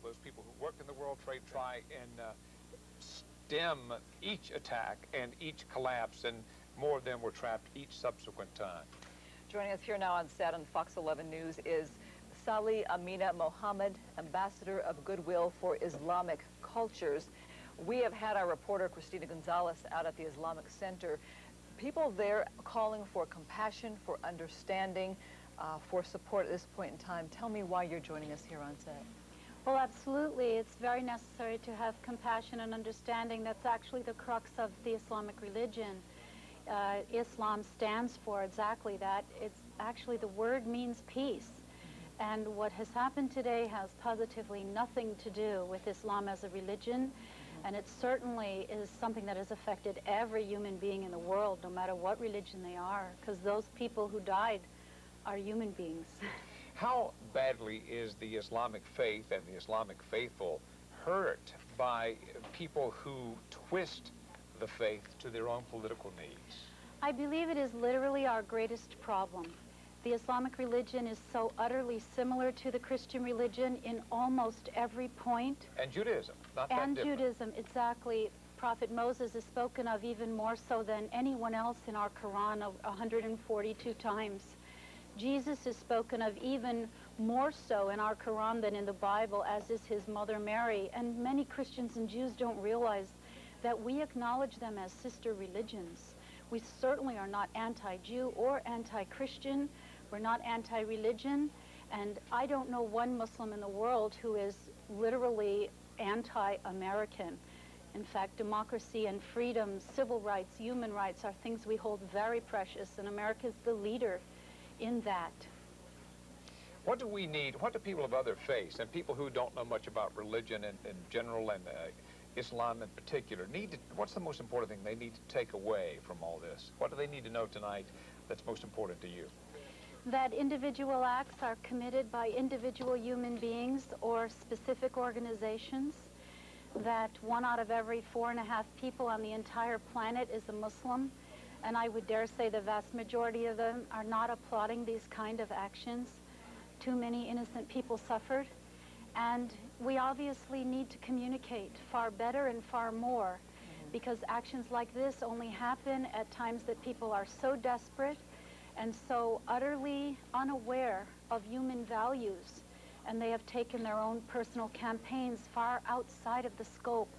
those people who worked in the World Trade try and stem each attack and each collapse, and more of them were trapped each subsequent time. Joining us here now on set on Fox 11 News is SaLee Amina Mohammed, Ambassador of Goodwill for Islamic Cultures. We have had our reporter, Christina Gonzalez, out at the Islamic Center. People there calling for compassion, for understanding, for support at this point in time. Tell me why you're joining us here on set. Well, absolutely. It's very necessary to have compassion and understanding. That's actually the crux of the Islamic religion. Islam stands for exactly that. It's actually, the word means peace. And what has happened today has positively nothing to do with Islam as a religion. And it certainly is something that has affected every human being in the world, no matter what religion they are, because those people who died are human beings. How badly is the Islamic faith and the Islamic faithful hurt by people who twist the faith to their own political needs? I believe it is literally our greatest problem. The Islamic religion is so utterly similar to the Christian religion in almost every point. And Judaism, not that different. And Judaism, exactly. Prophet Moses is spoken of even more so than anyone else in our Quran, 142 times. Jesus is spoken of even more so in our Quran than in the Bible, as is his mother Mary. And many Christians and Jews don't realize that we acknowledge them as sister religions. We certainly are not anti-Jew or anti-Christian. We're not anti-religion. And I don't know one Muslim in the world who is literally anti-American. In fact, democracy and freedom, civil rights, human rights are things we hold very precious, and America is the leader in that. What do we need, what do people of other faiths and people who don't know much about religion in general and Islam in particular need to, what's the most important thing they need to take away from all this? What do they need to know tonight that's most important to you? That individual acts are committed by individual human beings or specific organizations, that 1 out of every 4.5 people on the entire planet is a Muslim, and I would dare say the vast majority of them are not applauding these kind of actions. Too many innocent people suffered, and we obviously need to communicate far better and far more, because actions like this only happen at times that people are so desperate and so utterly unaware of human values, and they have taken their own personal campaigns far outside of the scope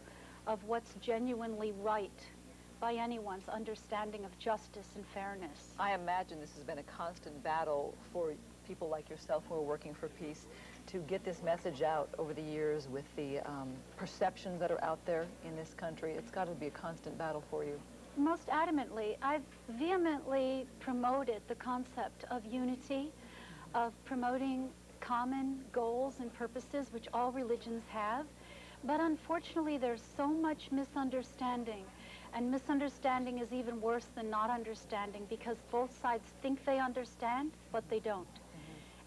of what's genuinely right by anyone's understanding of justice and fairness. I imagine this has been a constant battle for people like yourself who are working for peace to get this message out over the years with the perceptions that are out there in this country. It's got to be a constant battle for you. Most adamantly, I've vehemently promoted the concept of unity, of promoting common goals and purposes, which all religions have. But unfortunately, there's so much misunderstanding. And misunderstanding is even worse than not understanding, because both sides think they understand, but they don't.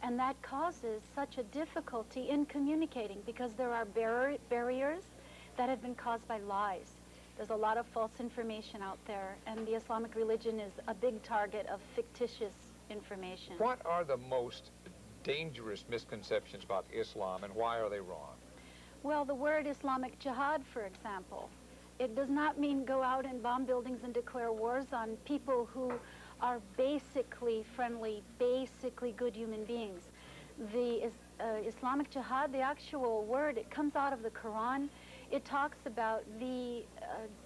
And that causes such a difficulty in communicating, because there are barriers that have been caused by lies. There's a lot of false information out there, and the Islamic religion is a big target of fictitious information. What are the most dangerous misconceptions about Islam, and why are they wrong? Well, the word Islamic jihad, for example, it does not mean go out and bomb buildings and declare wars on people who are basically friendly, basically good human beings. The Islamic jihad, the actual word, it comes out of the Quran. It talks about the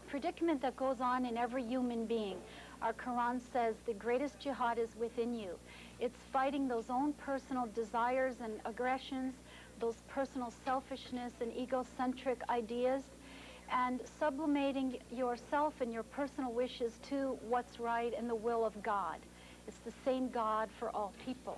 predicament that goes on in every human being. Our Quran says the greatest jihad is within you. It's fighting those own personal desires and aggressions, those personal selfishness and egocentric ideas, and sublimating yourself and your personal wishes to what's right and the will of God. It's the same God for all people.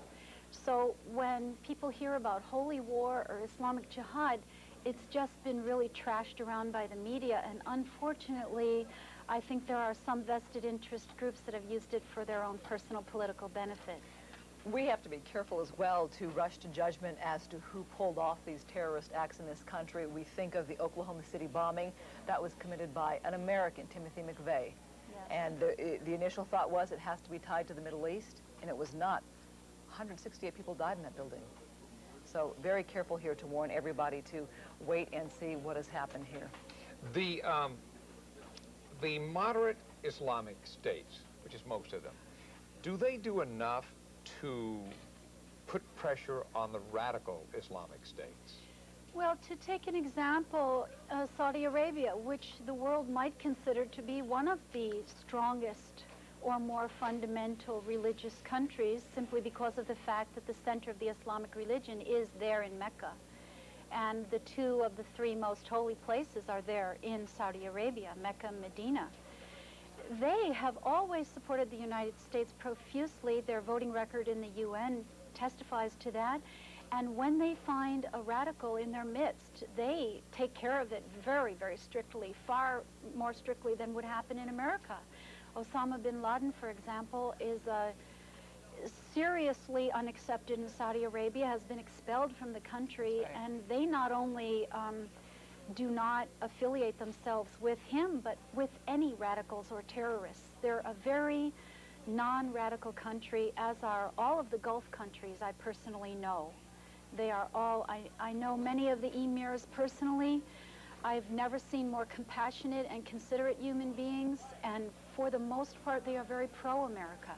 So when people hear about holy war or Islamic jihad, it's just been really trashed around by the media, and unfortunately, I think there are some vested interest groups that have used it for their own personal political benefit. We have to be careful as well to rush to judgment as to who pulled off these terrorist acts in this country. We think of the Oklahoma City bombing that was committed by an American, Timothy McVeigh. Yes. And the initial thought was it has to be tied to the Middle East, and it was not. 168 people died in that building. So very careful here to warn everybody to wait and see what has happened here. The moderate Islamic states, which is most of them, do they do enough to put pressure on the radical Islamic states? Well, to take an example, Saudi Arabia, which the world might consider to be one of the strongest or more fundamental religious countries, simply because of the fact that the center of the Islamic religion is there in Mecca. And the two of the three most holy places are there in Saudi Arabia, Mecca and Medina. They have always supported the United States profusely. Their voting record in the UN testifies to that. And when they find a radical in their midst, they take care of it very, very strictly, far more strictly than would happen in America. Osama bin Laden, for example, is seriously unaccepted in Saudi Arabia, has been expelled from the country, and they not only do not affiliate themselves with him, but with any radicals or terrorists. They're a very non-radical country, as are all of the Gulf countries I personally know. They are all, I know many of the emirs personally. I've never seen more compassionate and considerate human beings, and for the most part, they are very pro-America.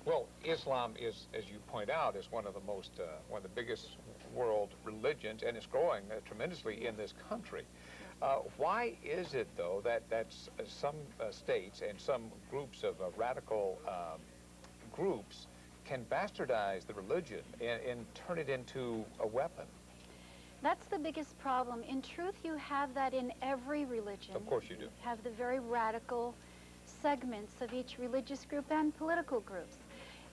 Well, Islam is, as you point out, is one of the biggest world religions, and it's growing tremendously in this country. Why is it, though, that some states and some groups of radical groups can bastardize the religion and turn it into a weapon? That's the biggest problem. In truth, you have that in every religion. Of course you do. You have the very radical segments of each religious group and political groups.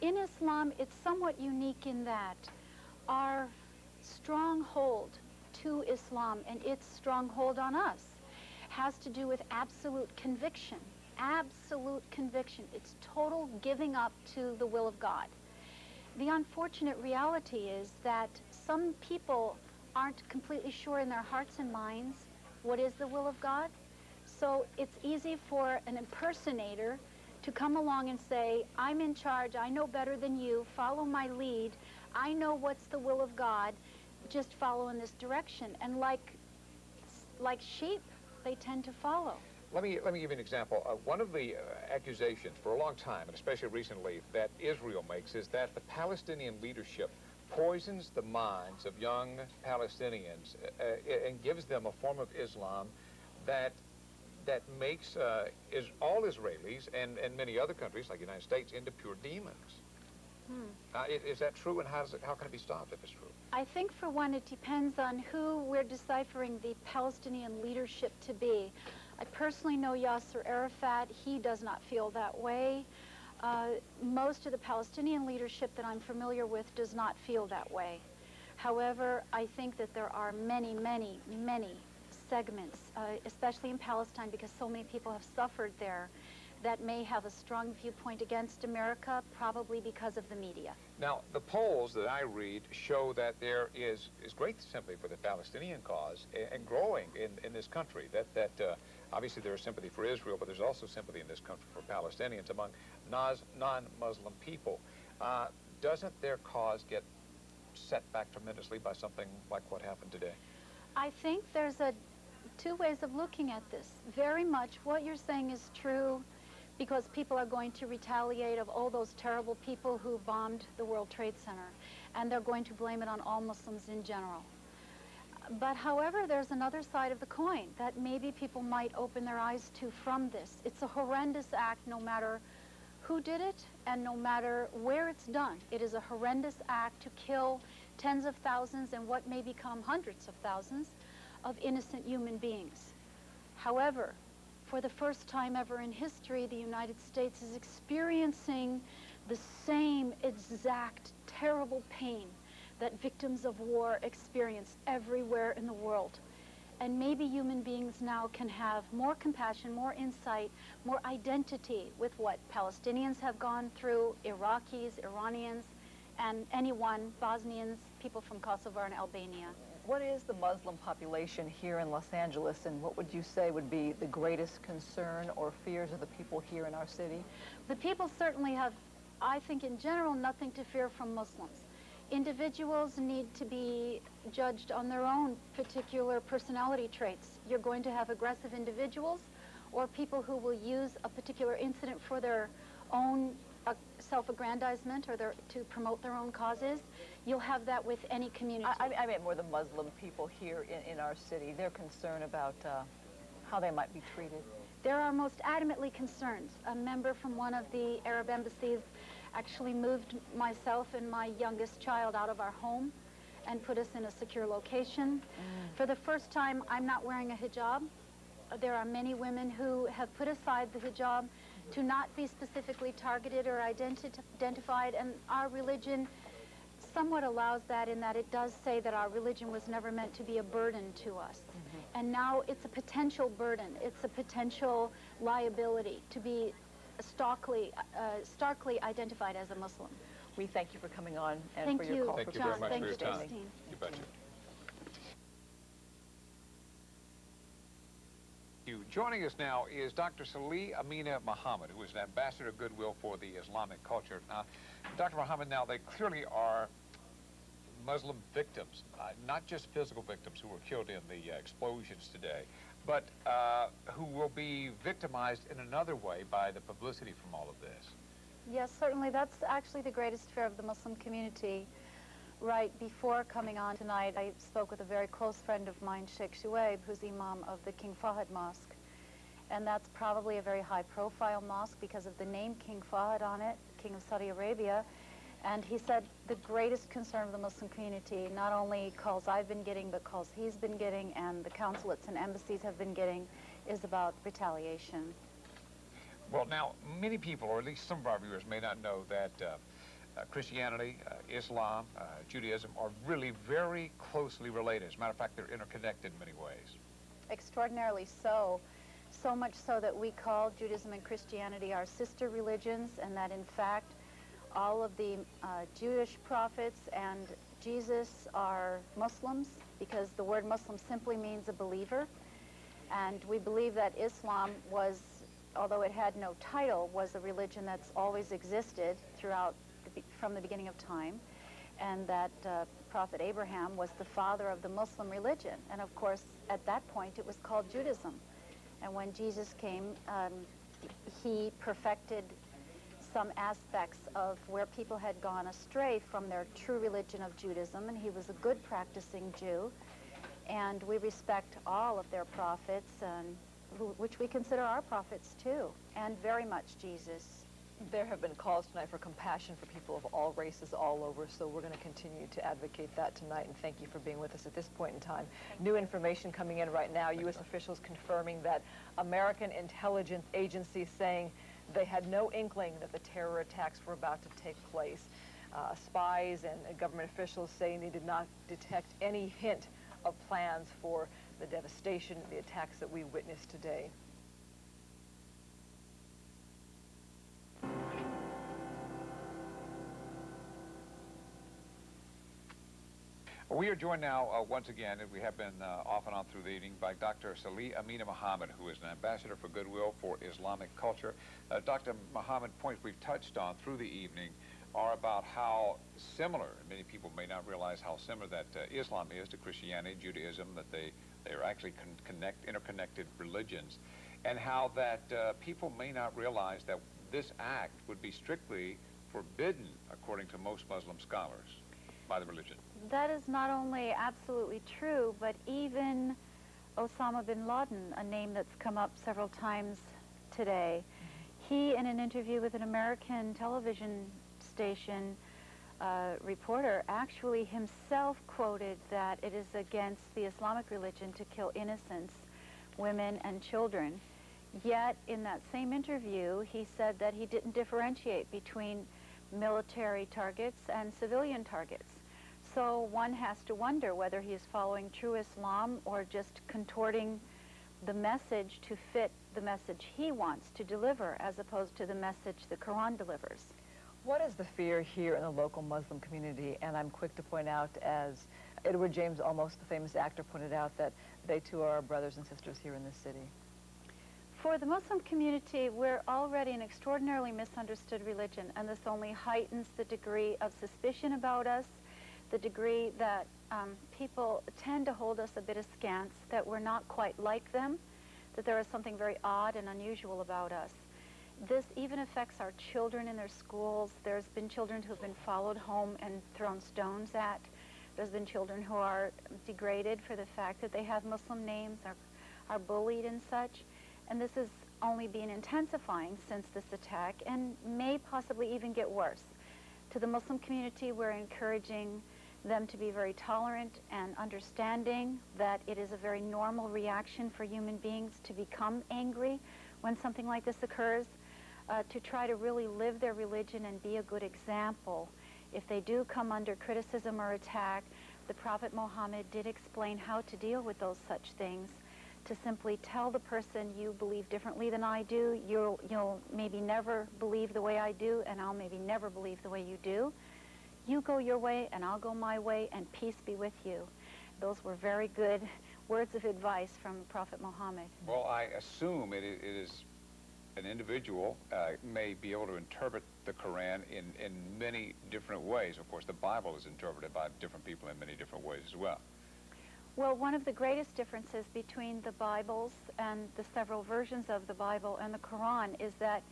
In Islam, it's somewhat unique in that our stronghold to Islam and its stronghold on us has to do with absolute conviction. Absolute conviction. It's total giving up to the will of God. The unfortunate reality is that some people aren't completely sure in their hearts and minds what is the will of God. So it's easy for an impersonator to come along and say, I'm in charge, I know better than you, follow my lead, I know what's the will of God, just follow in this direction. And like sheep, they tend to follow. Let me give you an example. One of the accusations for a long time, and especially recently, that Israel makes is that the Palestinian leadership poisons the minds of young Palestinians and gives them a form of Islam that makes all Israelis and many other countries, like the United States, into pure demons. Is that true, and how can it be stopped if it's true? I think, for one, it depends on who we're deciphering the Palestinian leadership to be. I personally know Yasser Arafat. He does not feel that way. Most of the Palestinian leadership that I'm familiar with does not feel that way. However, I think that there are many, many, many segments, especially in Palestine, because so many people have suffered there, that may have a strong viewpoint against America, probably because of the media. Now, the polls that I read show that there is great sympathy for the Palestinian cause and growing in this country. That obviously there is sympathy for Israel, but there's also sympathy in this country for Palestinians among non-Muslim people. Doesn't their cause get set back tremendously by something like what happened today? I think there's two ways of looking at this. Very much what you're saying is true, because people are going to retaliate of all those terrible people who bombed the World Trade Center, and they're going to blame it on all Muslims in general. But however, there's another side of the coin that maybe people might open their eyes to from this. It's a horrendous act no matter who did it and no matter where it's done. It is a horrendous act to kill tens of thousands and what may become hundreds of thousands of innocent human beings. However, for the first time ever in history, the United States is experiencing the same exact terrible pain that victims of war experience everywhere in the world. And maybe human beings now can have more compassion, more insight, more identity with what Palestinians have gone through, Iraqis, Iranians, and anyone, Bosnians, people from Kosovo and Albania. What is the Muslim population here in Los Angeles, and what would you say would be the greatest concern or fears of the people here in our city? The people certainly have, I think in general, nothing to fear from Muslims. Individuals need to be judged on their own particular personality traits. You're going to have aggressive individuals or people who will use a particular incident for their own self-aggrandizement or to promote their own causes. You'll have that with any community. I meant more the Muslim people here in our city. They're concerned about how they might be treated. They're our most adamantly concerned. A member from one of the Arab embassies actually moved myself and my youngest child out of our home and put us in a secure location. For the first time, I'm not wearing a hijab. There are many women who have put aside the hijab to not be specifically targeted or identified, and our religion somewhat allows that, in that it does say that our religion was never meant to be a burden to us. And now it's a potential burden. It's a potential liability to be starkly identified as a Muslim. We thank you for coming on and Thank for your you, call. Thank you very much Thank for your you, time. Christine. You betcha. Joining us now is Dr. SaLee Amina Muhammad, who is an ambassador of Goodwill for the Islamic culture. Now, Dr. Muhammad, now they clearly are Muslim victims, not just physical victims who were killed in the explosions today, but who will be victimized in another way by the publicity from all of this. Yes, certainly. That's actually the greatest fear of the Muslim community. Right before coming on tonight, I spoke with a very close friend of mine, Sheikh Shuaib, who's Imam of the King Fahd Mosque. And that's probably a very high-profile mosque because of the name King Fahd on it, King of Saudi Arabia. And he said the greatest concern of the Muslim community, not only calls I've been getting, but calls he's been getting and the consulates and embassies have been getting, is about retaliation. Well, now, many people, or at least some of our viewers, may not know that Christianity, Islam, Judaism are really very closely related. As a matter of fact, they're interconnected in many ways. Extraordinarily so. So much so that we call Judaism and Christianity our sister religions, and that in fact all of the Jewish prophets and Jesus are Muslims, because the word Muslim simply means a believer. And we believe that Islam was, although it had no title, was a religion that's always existed throughout from the beginning of time, and that Prophet Abraham was the father of the Muslim religion. And of course, at that point, it was called Judaism. And when Jesus came, he perfected some aspects of where people had gone astray from their true religion of Judaism, and he was a good practicing Jew. And we respect all of their prophets, and which we consider our prophets too, and very much Jesus. There have been calls tonight for compassion for people of all races all over, so we're going to continue to advocate that tonight, and thank you for being with us at this point in time. New information coming in right now, U.S. officials confirming that American intelligence agencies saying they had no inkling that the terror attacks were about to take place. Spies and government officials saying they did not detect any hint of plans for the devastation, the attacks that we witnessed today. We are joined now once again, and we have been off and on through the evening, by Dr. SaLee Amina Muhammad, who is an ambassador for Goodwill for Islamic culture. Dr. Muhammad, points we've touched on through the evening are about how similar, many people may not realize how similar that Islam is to Christianity, Judaism, that they are actually interconnected religions, and how that people may not realize that this act would be strictly forbidden, according to most Muslim scholars, by the religion. That is not only absolutely true, but even Osama bin Laden, a name that's come up several times today, he, in an interview with an American television station reporter, actually himself quoted that it is against the Islamic religion to kill innocents, women and children. Yet, in that same interview, he said that he didn't differentiate between military targets and civilian targets. So one has to wonder whether he is following true Islam or just contorting the message to fit the message he wants to deliver, as opposed to the message the Quran delivers. What is the fear here in the local Muslim community? And I'm quick to point out, as Edward James Olmos, the famous actor, pointed out, that they too are our brothers and sisters here in this city. For the Muslim community, we're already an extraordinarily misunderstood religion, and this only heightens the degree of suspicion about us the degree that people tend to hold us a bit askance, that we're not quite like them, that there is something very odd and unusual about us. This even affects our children in their schools. There's been children who have been followed home and thrown stones at. There's been children who are degraded for the fact that they have Muslim names, are bullied and such. And this has only been intensifying since this attack and may possibly even get worse. To the Muslim community, we're encouraging them to be very tolerant and understanding that it is a very normal reaction for human beings to become angry when something like this occurs, to try to really live their religion and be a good example. If they do come under criticism or attack, the Prophet Muhammad did explain how to deal with those such things, to simply tell the person, you believe differently than I do, you'll maybe never believe the way I do, and I'll maybe never believe the way you do. You go your way, and I'll go my way, and peace be with you. Those were very good words of advice from Prophet Muhammad. Well, I assume it is an individual may be able to interpret the Quran in many different ways. Of course, the Bible is interpreted by different people in many different ways as well. Well, one of the greatest differences between the Bibles and the several versions of the Bible and the Quran is that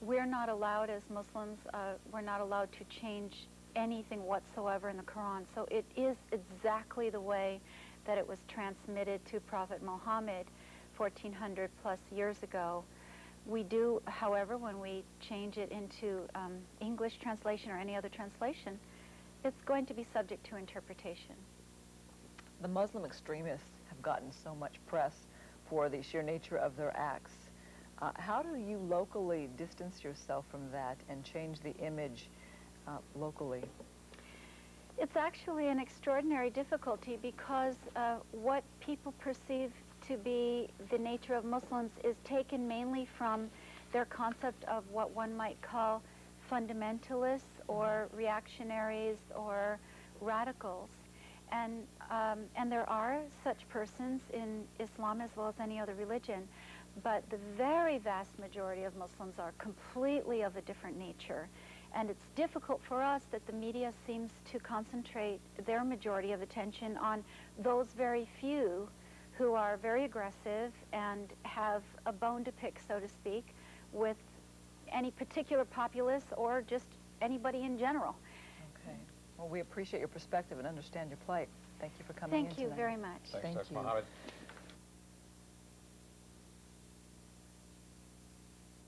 we're not allowed as Muslims, we're not allowed to change anything whatsoever in the Quran. So it is exactly the way that it was transmitted to Prophet Muhammad 1400 plus years ago. We do, however, when we change it into English translation or any other translation, it's going to be subject to interpretation. The Muslim extremists have gotten so much press for the sheer nature of their acts. How do you locally distance yourself from that and change the image locally? It's actually an extraordinary difficulty because what people perceive to be the nature of Muslims is taken mainly from their concept of what one might call fundamentalists or reactionaries or radicals. And there are such persons in Islam as well as any other religion, but the very vast majority of Muslims are completely of a different nature. And it's difficult for us that the media seems to concentrate their majority of attention on those very few who are very aggressive and have a bone to pick, so to speak, with any particular populace or just anybody in general. Okay. Well, we appreciate your perspective and understand your plight. Thank you for coming in Thank you tonight. very much. Thanks, Thank Dr. you. Muhammad.